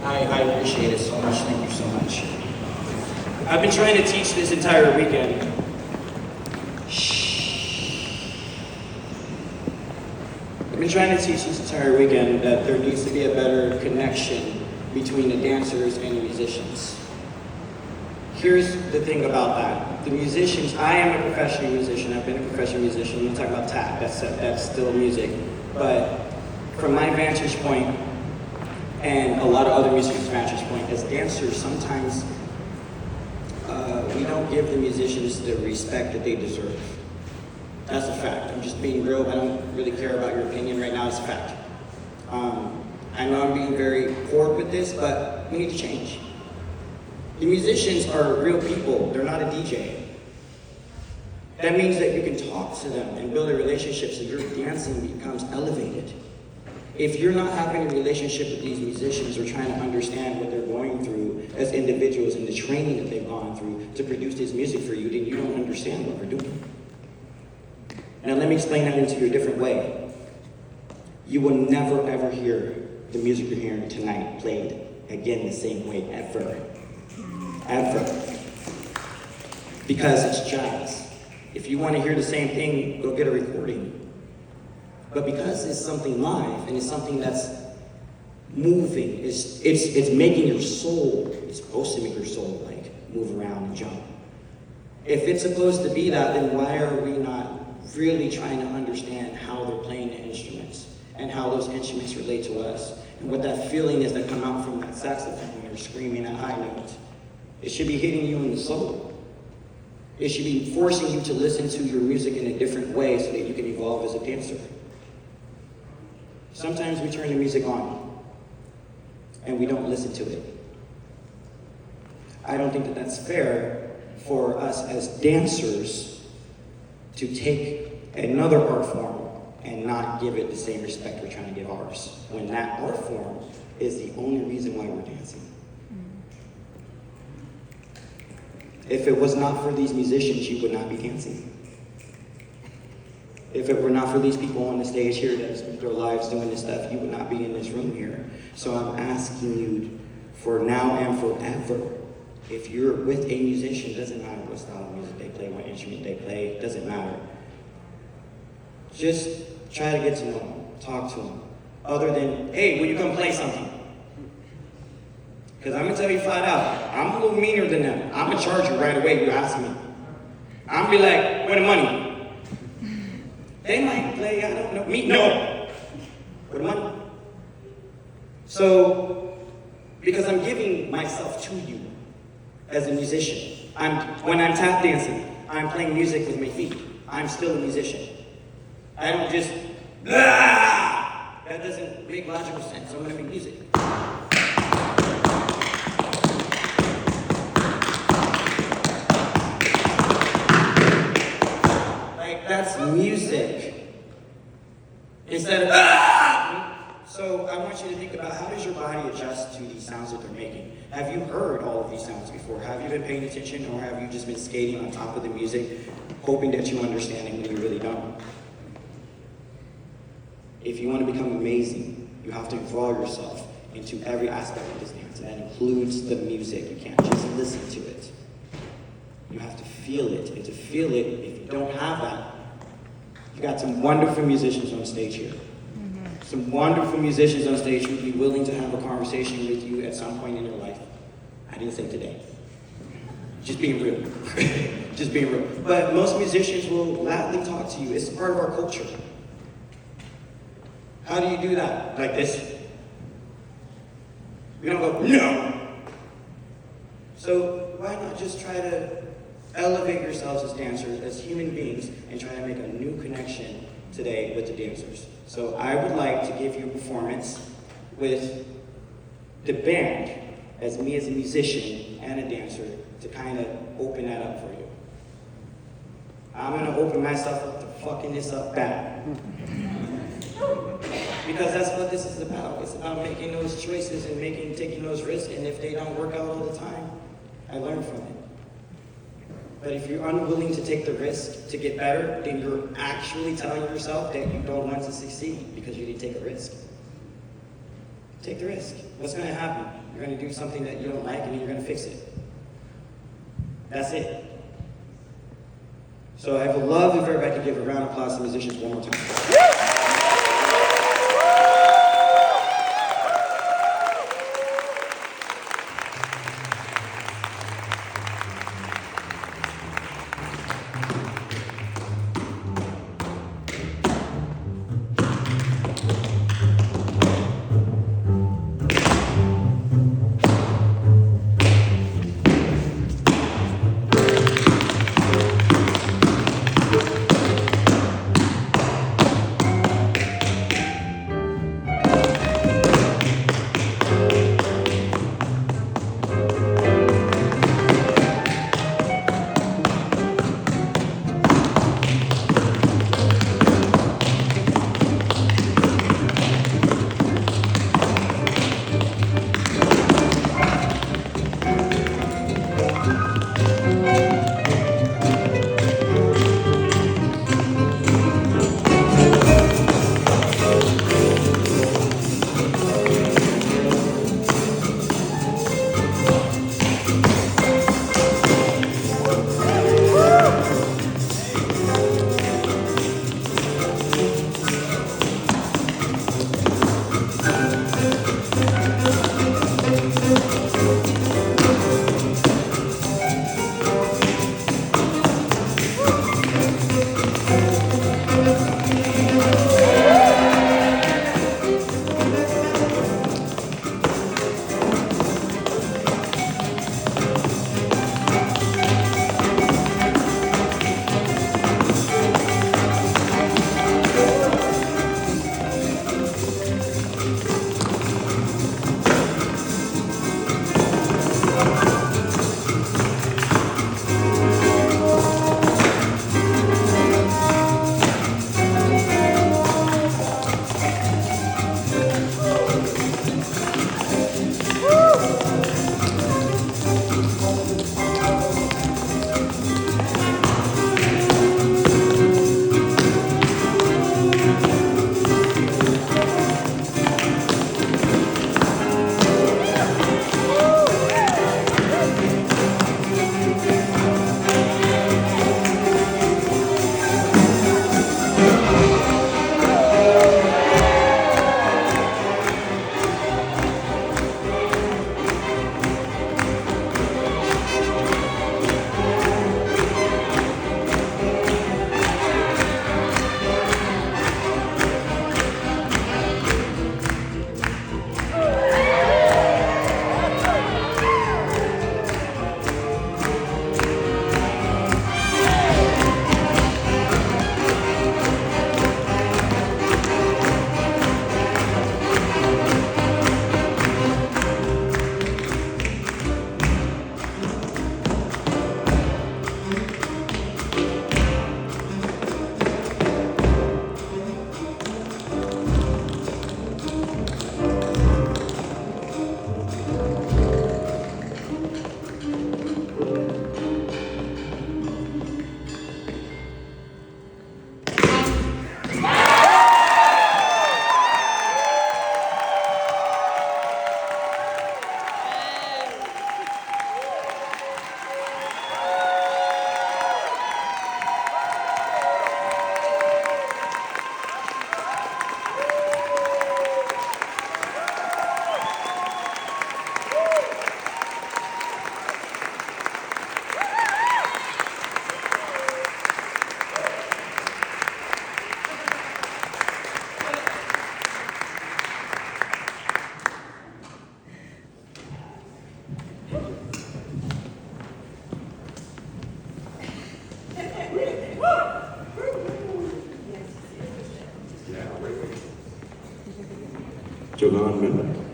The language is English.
I appreciate it so much. Thank you so much. I've been trying to teach this entire weekend. I've been trying to teach this entire weekend that there needs to be a better connection between the dancers and the musicians. Here's the thing about that. The musicians, I am a professional musician. I've been a professional musician. You talk about tap, that's still music. But from my vantage point, and a lot of other musicians' vantage point, as dancers, sometimes we don't give the musicians the respect that they deserve. That's a fact. I'm just being real. I don't really care about your opinion right now. It's a fact. I know I'm being very forward with this, but we need to change. The musicians are real people. They're not a DJ. That means that you can talk to them and build a relationship so your dancing becomes elevated. If you're not having a relationship with these musicians or trying to understand what they're going through as individuals and the training that they've gone through to produce this music for you, then you don't understand what we're doing. Now let me explain that into a different way. You will never ever hear the music you're hearing tonight played again the same way ever. Ever. Because it's jazz. If you want to hear the same thing, go get a recording. But because it's something live and it's something that's moving, it's making your soul, it's supposed to make your soul like move around and jump. If it's supposed to be that, then why are we not really trying to understand how they're playing the instruments and how those instruments relate to us and what that feeling is that come out from that saxophone when you're screaming at high notes? It should be hitting you in the soul. It should be forcing you to listen to your music in a different way so that you can evolve as a dancer. Sometimes we turn the music on and we don't listen to it. I don't think that that's fair for us as dancers to take another art form and not give it the same respect we're trying to give ours, when that art form is the only reason why we're dancing. If it was not for these musicians, you would not be dancing. If it were not for these people on the stage here that spent their lives doing this stuff, you would not be in this room here. So I'm asking you for now and forever, if you're with a musician, it doesn't matter what style of music they play, what instrument they play, it doesn't matter. Just try to get to know them, talk to them. Other than, hey, will you come play something? Because I'm going to tell you flat out, I'm a little meaner than them. I'm going to charge you right away, you ask me. I'm going to be like, where the money? They might play, I don't know. Me, no. Where the money? So, because I'm giving myself to you as a musician. When I'm tap dancing, I'm playing music with my feet. I'm still a musician. I don't just, that doesn't make logical sense. I'm going to make music. That's music. Instead of So I want you to think about, how does your body adjust to these sounds that they're making? Have you heard all of these sounds before? Have you been paying attention, or have you just been skating on top of the music, hoping that you understand it when you really don't? If you want to become amazing, you have to involve yourself into every aspect of this dance, and that includes the music. You can't just listen to it. You have to feel it, and to feel it, if you don't have that, you got some wonderful musicians on stage here. Some wonderful musicians on stage who'd be willing to have a conversation with you at some point in your life. I didn't say today. Just being real. Just being real. But most musicians will gladly talk to you. It's part of our culture. How do you do that? Like this? We don't go, no! So why not just try to elevate yourselves as dancers, as human beings, and try to make a new connection today with the dancers. So I would like to give you a performance with the band, as me as a musician and a dancer, to kind of open that up for you. I'm going to open myself up to fucking this up bad. Because that's what this is about. It's about making those choices and taking those risks, and if they don't work out all the time, I learn from it. But if you're unwilling to take the risk to get better, then you're actually telling yourself that you don't want to succeed because you didn't take a risk. Take the risk. What's going to happen? You're going to do something that you don't like and you're going to fix it. That's it. So I would love if everybody could give a round of applause to musicians one more time. Jovon,